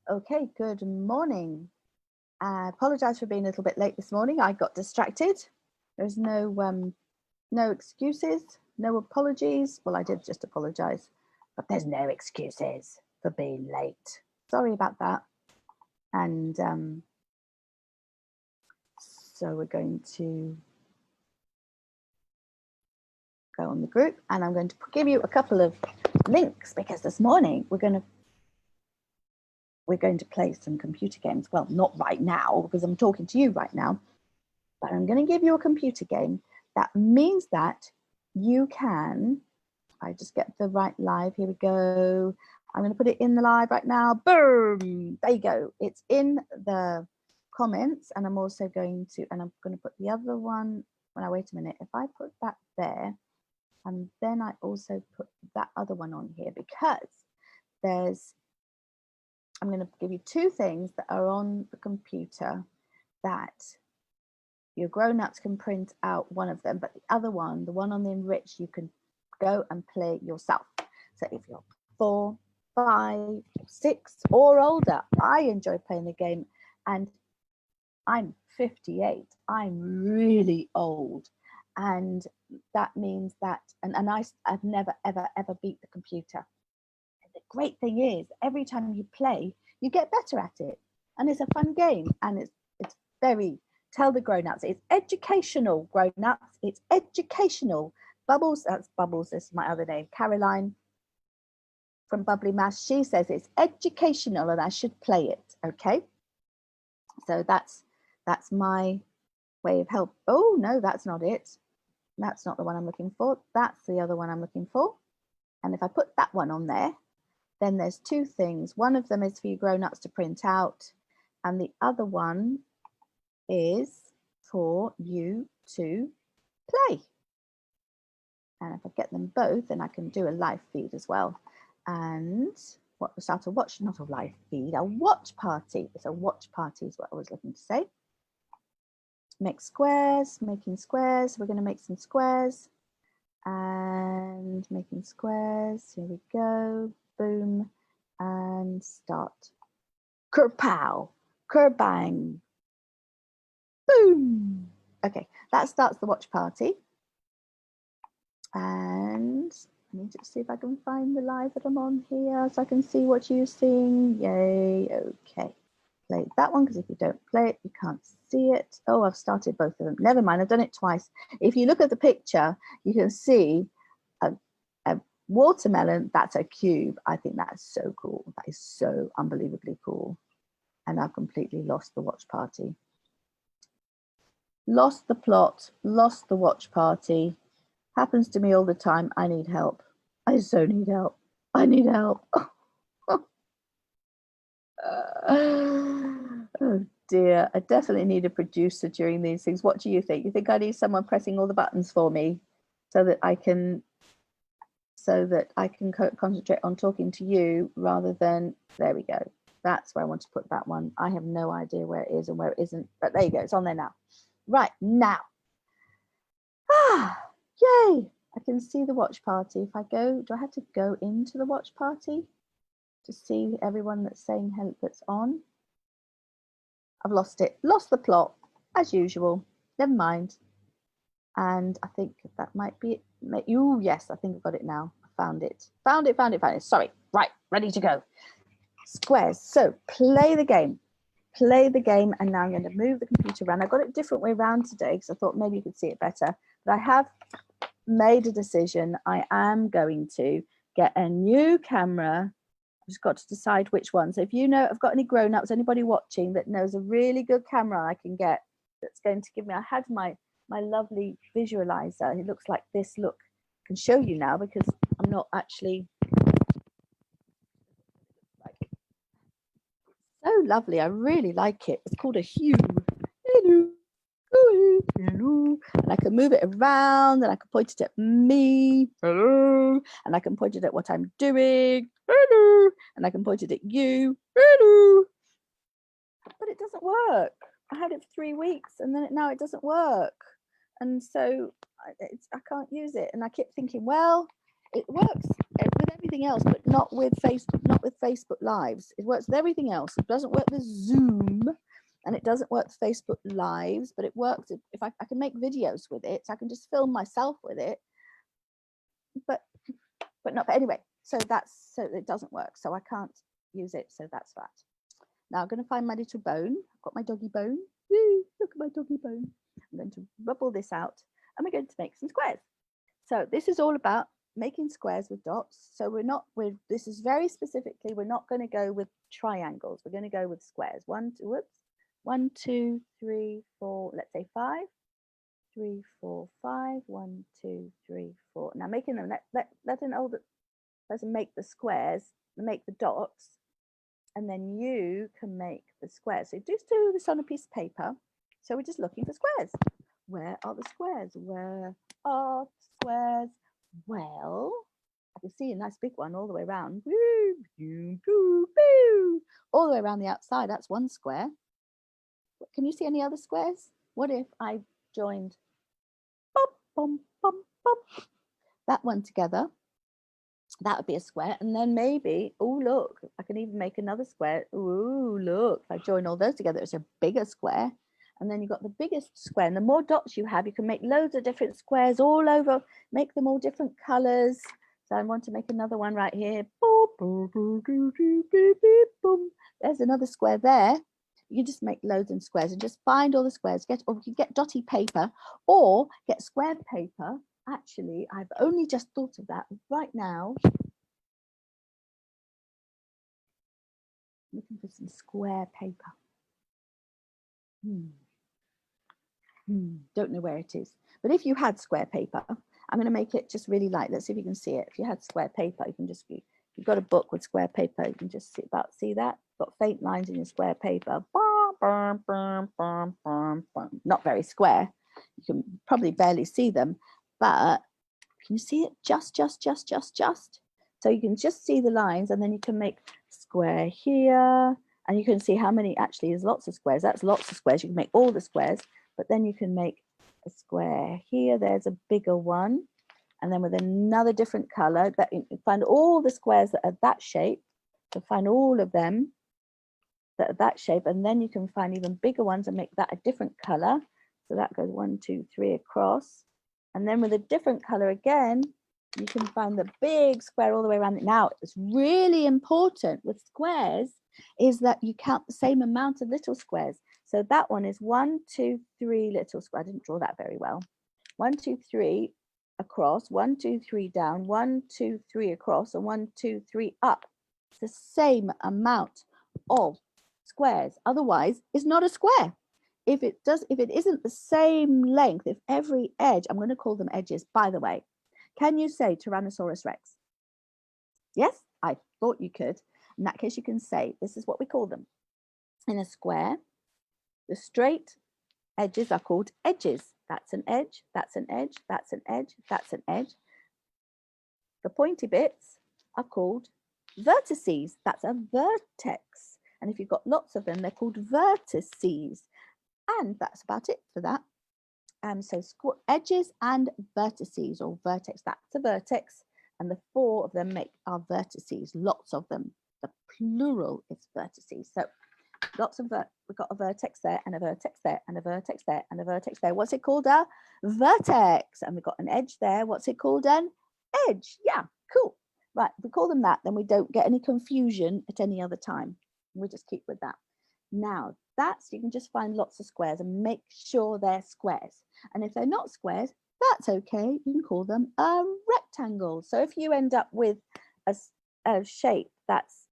Okay, good morning. I apologize for being a little bit late this morning. I got distracted. There's no excuses, no apologies. Well, I did just apologize, but there's no excuses for being late. Sorry about that. And so we're going to go on the group, and I'm going to give you a couple of links because this morning we're going to play some computer games. Well, not right now because I'm talking to you right now, but I'm going to give you a computer game. That means that you can, I just get the right live, here we go. I'm going to put it in the live right now. Boom, there you go. It's in the comments, and I'm also going to, and I'm going to put the other one, now wait a minute, if I put that there, and then I also put that other one on here because I'm going to give you two things that are on the computer that your grown-ups can print out one of them, but the other one, the one on the Enrich, you can go and play yourself. So if you're 4, 5, 6 or older, I enjoy playing the game, and I'm 58. I'm really old. And that means that, and I've never, ever, ever beat the computer. And the great thing is, every time you play, you get better at it. And it's a fun game. And it's very, tell the grown-ups, it's educational, grown-ups. It's educational. Bubbles, that's Bubbles, this is my other name. Caroline from Bubbly Mash, she says it's educational and I should play it, okay? So that's my way of help. Oh, no, that's not it. That's not the one I'm looking for. That's the other one I'm looking for. And if I put that one on there, then there's two things. One of them is for you grown-ups to print out, and the other one is for you to play. And if I get them both, then I can do a live feed as well. And start a watch, not a live feed, a watch party. It's a watch party is what I was looking to say. Make squares, making squares. We're going to make some squares and making squares. Here we go. Boom, and start. Kerpow, kerbang, boom. Okay, that starts the watch party. And I need to see if I can find the live that I'm on here so I can see what you're seeing. Yay, okay. Play that one because if you don't play it, you can't see it. Oh, I've started both of them. Never mind, I've done it twice. If you look at the picture, you can see a watermelon. That's a cube. I think that's so cool. That is so unbelievably cool. And I've completely lost the watch party. Lost the plot, lost the watch party. Happens to me all the time. I need help. I so need help. I need help. Oh dear, I definitely need a producer during these things. What do you think? You think I need someone pressing all the buttons for me so that I can concentrate on talking to you rather than, there we go. That's where I want to put that one. I have no idea where it is and where it isn't, but there you go. It's on there now. Right, now. Yay. I can see the watch party. If I go, do I have to go into the watch party to see everyone that's saying hello that's on? I've lost it. Lost the plot, as usual. Never mind. And I think that might be it. Oh, yes, I think I've got it now. I found it. Found it. Sorry. Right, ready to go. Squares. So play the game. Play the game. And now I'm going to move the computer around. I got it a different way around today because I thought maybe you could see it better. But I have made a decision. I am going to get a new camera. I've just got to decide which one. So if you know, I've got any grown-ups, anybody watching that knows a really good camera I can get that's going to give me, I had my lovely visualizer. It looks like this. Look, I can show you now because I'm not actually like so lovely. I really like it. It's called a Hue. Hello. Hello. And I can move it around and I can point it at me. Hello. And I can point it at what I'm doing. Hello. And I can point it at you. Hello. But it doesn't work. I had it for 3 weeks and then now it doesn't work. And so I can't use it. And I keep thinking, well, it works with everything else, but not with Facebook Lives. It works with everything else. It doesn't work with Zoom, and it doesn't work with Facebook Lives, but it works if I can make videos with it. So I can just film myself with it, but not. But anyway, so it doesn't work. So I can't use it. So that's that. Now I'm going to find my little bone. I've got my doggy bone. Woo, look at my doggy bone. I'm going to rub all this out, and we're going to make some squares. So this is all about making squares with dots. So this is very specifically, we're not going to go with triangles. We're going to go with squares. 1, 2, 3, 4, let's say 5. 3, 4, 5. 1, 2, 3, 4. Now making them, let an older person make the squares, make the dots, and then you can make the squares. So just do this on a piece of paper. So we're just looking for squares. Where are the squares? Where are the squares? Well, I can see a nice big one all the way around. Woo, boo, boo, boo. All the way around the outside. That's one square. Can you see any other squares? What if I joined bum, bum, bum, bum, that one together? That would be a square. And then maybe, oh, look, I can even make another square. Oh, look, if I join all those together, it's a bigger square. And then you've got the biggest square. And the more dots you have, you can make loads of different squares all over, make them all different colors. So I want to make another one right here. There's another square there. You just make loads of squares and just find all the squares. Or you can get dotty paper or get square paper. Actually, I've only just thought of that right now. Looking for some square paper. Don't know where it is. But if you had square paper, I'm going to make it just really light. Let's see if you can see it. If you had square paper, you can just, if you've got a book with square paper, you can just see that. Got faint lines in your square paper. Not very square. You can probably barely see them, but can you see it? Just. So you can just see the lines, and then you can make square here, and you can see how many, actually there's lots of squares. That's lots of squares. You can make all the squares, but then you can make a square here. There's a bigger one, and then with another different color, that you find all the squares that are that shape. So find all of them that are that shape, and then you can find even bigger ones and make that a different color. So that goes 1, 2, 3 across. And then with a different color again, you can find the big square all the way around it. Now, it's really important with squares is that you count the same amount of little squares. So that one is 1, 2, 3 little squares. I didn't draw that very well. 1, 2, 3 across, 1, 2, 3 down, 1, 2, 3 across, and 1, 2, 3 up. It's the same amount of squares. Otherwise, it's not a square. If it isn't the same length, if every edge, I'm going to call them edges, by the way. Can you say Tyrannosaurus Rex? Yes, I thought you could. In that case, you can say, this is what we call them. In a square, the straight edges are called edges. That's an edge, that's an edge, that's an edge, that's an edge. The pointy bits are called vertices. That's a vertex. And if you've got lots of them, they're called vertices. And that's about it for that. So edges and vertices, or vertex, that's a vertex, and the 4 of them are vertices, lots of them. The plural is vertices. So lots of, we've got a vertex there, and a vertex there, and a vertex there, and a vertex there. What's it called? A vertex. And we've got an edge there. What's it called? An edge. Yeah, cool. Right, if we call them that, then we don't get any confusion at any other time. We just keep with that. Now, you can just find lots of squares and make sure they're squares. And if they're not squares, that's okay. You can call them a rectangle. So if you end up with a shape that's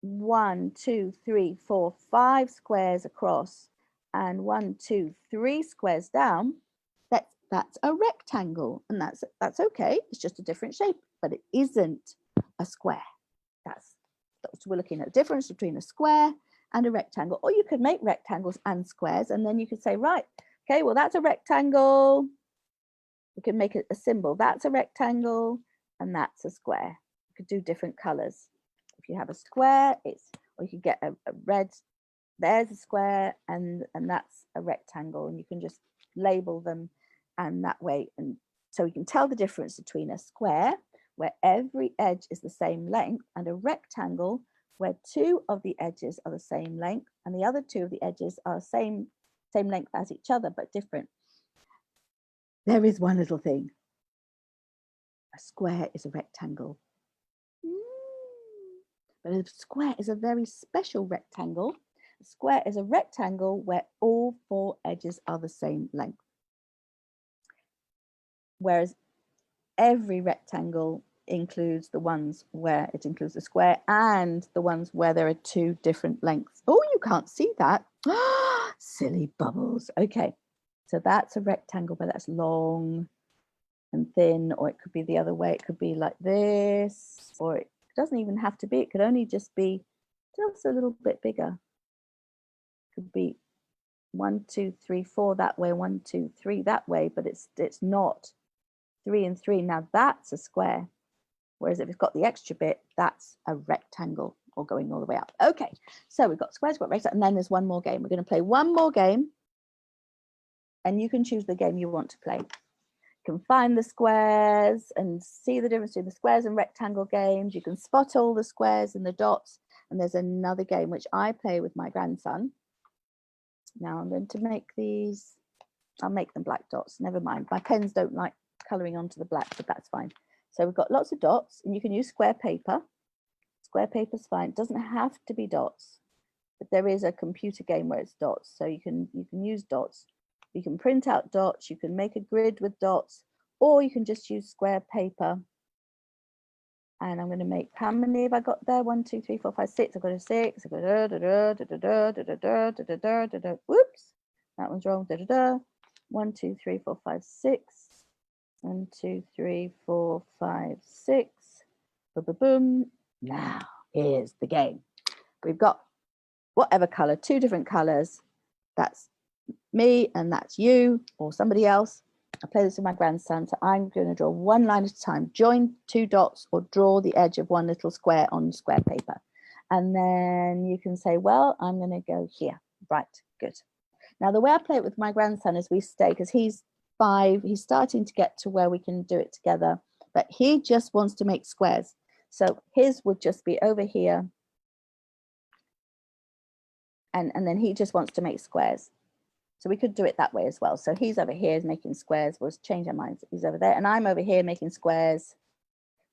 1, 2, 3, 4, 5 squares across and 1, 2, 3 squares down, that's a rectangle, and that's okay. It's just a different shape, but it isn't a square. That's we're looking at the difference between a square and a rectangle. Or you could make rectangles and squares, and then you could say, right, okay, well, that's a rectangle. We can make it a symbol. That's a rectangle, and that's a square. You could do different colors. If you have a square, or you could get a red, there's a square, and that's a rectangle, and you can just label them and that way. And so you can tell the difference between a square, where every edge is the same length, and a rectangle where two of the edges are the same length and the other two of the edges are same length as each other but different. There is one little thing. A square is a rectangle. But a square is a very special rectangle. A square is a rectangle where all four edges are the same length. Whereas every rectangle includes the ones where it includes the square and the ones where there are two different lengths. Oh, you can't see that. Silly bubbles. Okay, so that's a rectangle, but that's long and thin, or it could be the other way. It could be like this, or it doesn't even have to be. It could only just be just a little bit bigger. It could be 1, 2, 3, 4 that way, 1, 2, 3 that way, but it's not 3 and 3. Now that's a square. Whereas if it's got the extra bit, that's a rectangle, or going all the way up. Okay, so we've got squares, we've got rectangles, and then there's one more game. We're going to play one more game, and you can choose the game you want to play. You can find the squares and see the difference between the squares and rectangle games. You can spot all the squares and the dots. And there's another game which I play with my grandson. Now I'm going to make these, I'll make them black dots, never mind. My pens don't like colouring onto the black, but that's fine. So we've got lots of dots, and you can use square paper. Square paper's fine. It doesn't have to be dots, but there is a computer game where it's dots. So you can use dots. You can print out dots. You can make a grid with dots, or you can just use square paper. And I'm going to make, how many have I got there? 1, 2, 3, 4, 5, 6. I've got a 6. I've got whoops, that one's wrong. 1, 2, 3, 4, 5, 6. 1, 2, 3, 4, 5, 6. Boom, boom, boom. Now, here's the game. We've got whatever color, 2 different colors. That's me and that's you or somebody else. I play this with my grandson, so I'm going to draw one line at a time, join 2 dots or draw the edge of one little square on square paper. And then you can say, well, I'm going to go here. Right, good. Now, the way I play it with my grandson is we stay, because he's 5, he's starting to get to where we can do it together, but he just wants to make squares. So his would just be over here. And then he just wants to make squares. So we could do it that way as well. So he's over here making squares. We'll change our minds. He's over there, and I'm over here making squares.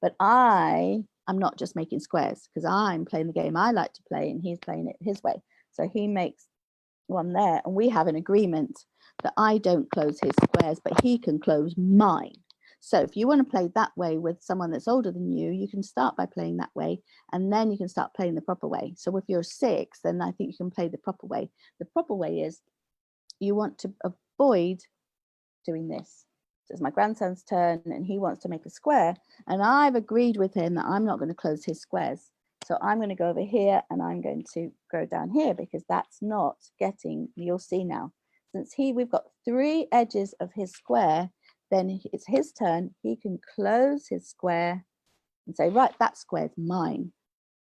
But I'm not just making squares, because I'm playing the game I like to play, and he's playing it his way. So he makes one there, and we have an agreement that I don't close his squares, but he can close mine. So if you want to play that way with someone that's older than you, you can start by playing that way, and then you can start playing the proper way. So if you're 6, then I think you can play the proper way. The proper way is you want to avoid doing this. So it's my grandson's turn, and he wants to make a square, and I've agreed with him that I'm not going to close his squares. So I'm going to go over here, and I'm going to go down here, because that's not getting, you'll see now, since we've got 3 edges of his square, then it's his turn. He can close his square and say, right, that square's mine.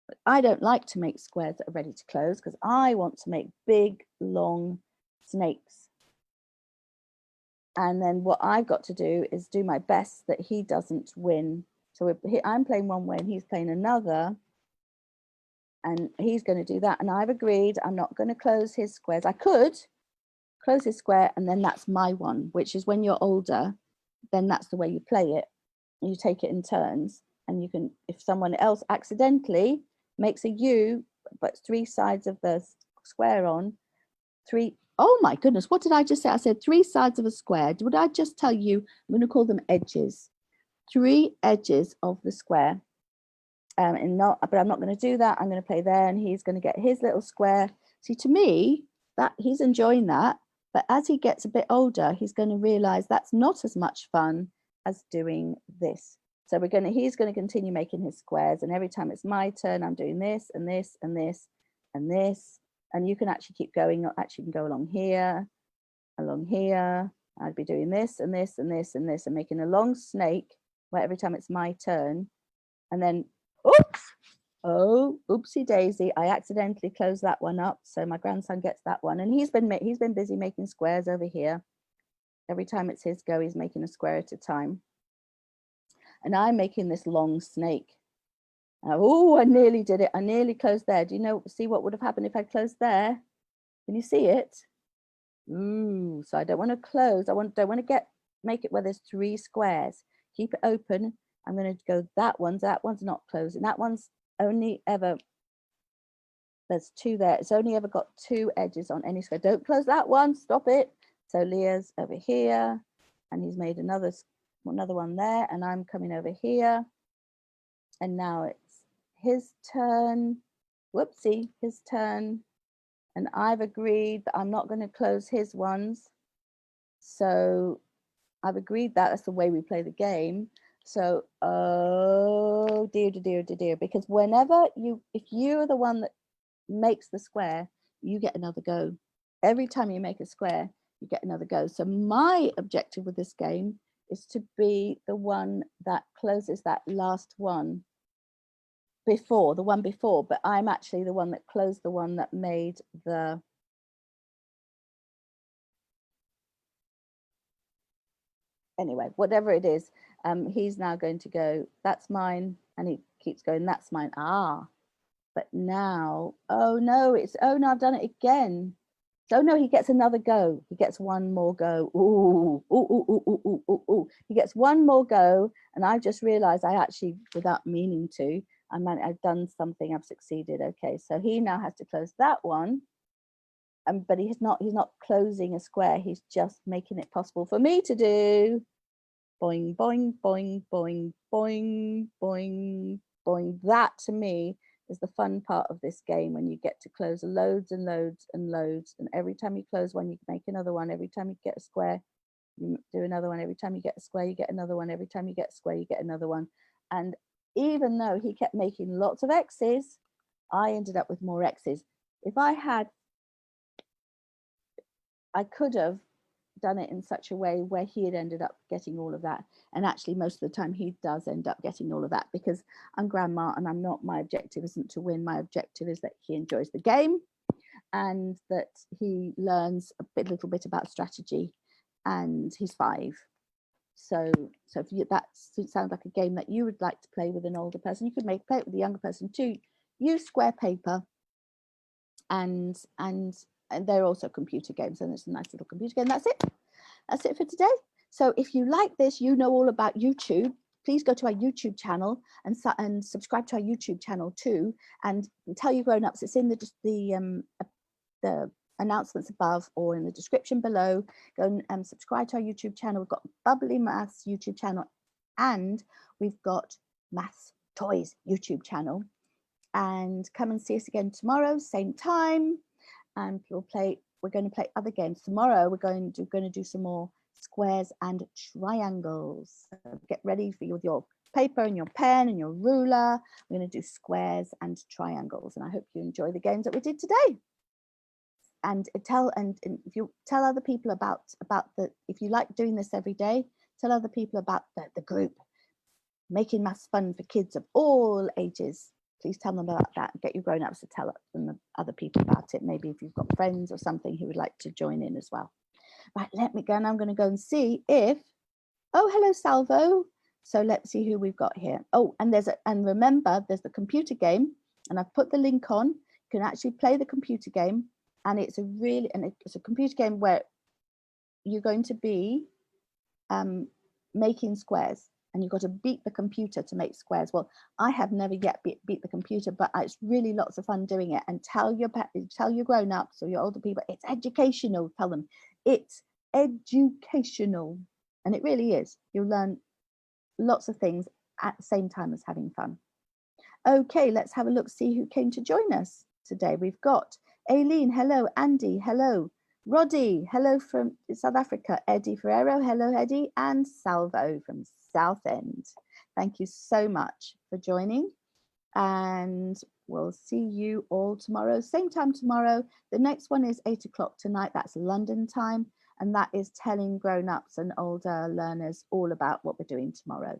But I don't like to make squares that are ready to close, because I want to make big, long snakes. And then what I've got to do is do my best that he doesn't win. So I'm playing one way and he's playing another, and he's going to do that. And I've agreed I'm not going to close his squares. I could close his square, and then that's my one, which is when you're older, then that's the way you play it. You take it in turns, and you can, if someone else accidentally makes a U, but 3 sides of the square on, 3, oh my goodness, what did I just say? I said 3 sides of a square. Would I just tell you, I'm going to call them edges, 3 edges of the square. But I'm not going to do that. I'm going to play there, and he's going to get his little square. See, to me, that he's enjoying that. But as he gets a bit older, he's going to realize that's not as much fun as doing this. So he's going to continue making his squares. And every time it's my turn, I'm doing this and this and this and this. And you can actually keep going. Actually, you can go along here. I'd be doing this and this and this and this, and making a long snake where every time it's my turn. And then, oops, oh, oopsie daisy, I accidentally closed that one up. So my grandson gets that one, and he's been busy making squares over here. Every time it's his go, he's making a square at a time. and I'm making this long snake. Oh, I nearly did it. I nearly closed there. Do you know, see what would have happened if I closed there? Can you see it? Ooh, so I don't want to close. Don't want to make it where there's 3 squares. Keep it open. I'm going to go that one's not closing. That one's only ever, there's 2 there. It's only ever got 2 edges on any square. Don't close that one. Stop it. So Leah's over here, and he's made another one there, and I'm coming over here. And now it's his turn. Whoopsie, his turn. And I've agreed that I'm not going to close his ones. So I've agreed that that's the way we play the game. So, oh dear, because whenever if you're the one that makes the square, you get another go. Every time you make a square, you get another go. So my objective with this game is to be the one that closes that last one before, but I'm actually the one that closed the one that made the anyway, whatever it is. He's now going to go, that's mine, and he keeps going, that's mine. But now, oh no, I've done it again. So no, he gets another go. He gets one more go. Ooh. He gets one more go, and I just realized I actually, without meaning to, I've done something, I've succeeded. Okay, so he now has to close that one. But he's not closing a square, he's just making it possible for me to do. Boing, boing, boing, boing, boing, boing, boing. That to me is the fun part of this game, when you get to close loads and loads and loads. And every time you close one, you make another one. Every time you get a square, you do another one. Every time you get a square, you get another one. Every time you get a square, you get another one. And even though he kept making lots of X's, I ended up with more X's. If I could have done it in such a way where he had ended up getting all of that. And actually most of the time he does end up getting all of that, because I'm grandma and my objective isn't to win. My objective is that he enjoys the game and that he learns a little bit about strategy, and he's 5. So if that sounds like a game that you would like to play with an older person, you could play it with a younger person too. Use square paper, and they're also computer games, and it's a nice little computer game. That's it for today. So if you like this, you know all about YouTube, please go to our YouTube channel and subscribe to our YouTube channel too, and tell your grown-ups. It's in the announcements above or in the description below. Go and subscribe to our YouTube channel. We've got Bubbly Maths YouTube channel, and we've got Maths Toys YouTube channel. And come and see us again tomorrow, same time. And we're going to play other games tomorrow. We're going to do some more squares and triangles. So get ready with your paper and your pen and your ruler. We're going to do squares and triangles, and I hope you enjoy the games that we did today. And if you tell other people about if you like doing this every day, tell other people about the group Making Maths Fun for Kids of all ages. Please tell them about that. Get your grown-ups to tell them other people about it. Maybe if you've got friends or something who would like to join in as well. Right, let me go, and I'm going to go and see if, oh, hello, Salvo. So let's see who we've got here. Oh, and remember, there's the computer game, and I've put the link on. You can actually play the computer game, and it's a computer game where you're going to be making squares. And you've got to beat the computer to make squares. Well, I have never yet beat the computer, but it's really lots of fun doing it. And tell your grown-ups or your older people, it's educational. Tell them it's educational, and it really is. You'll learn lots of things at the same time as having fun. Okay, let's have a look, see who came to join us today. We've got Aileen, hello. Andy, hello. Roddy, hello from South Africa. Eddie Ferrero, hello Eddie. And Salvo from Southend. Thank you so much for joining, and we'll see you all tomorrow, same time tomorrow. The next one is 8 o'clock tonight, that's London time, and that is telling grown-ups and older learners all about what we're doing tomorrow.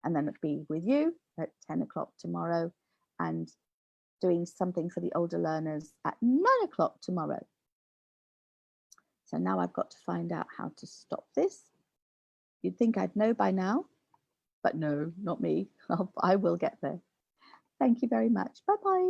And then it'll be with you at 10 o'clock tomorrow, and doing something for the older learners at 9 o'clock tomorrow. So now I've got to find out how to stop this. You'd think I'd know by now. But no, not me. I will get there. Thank you very much. Bye bye.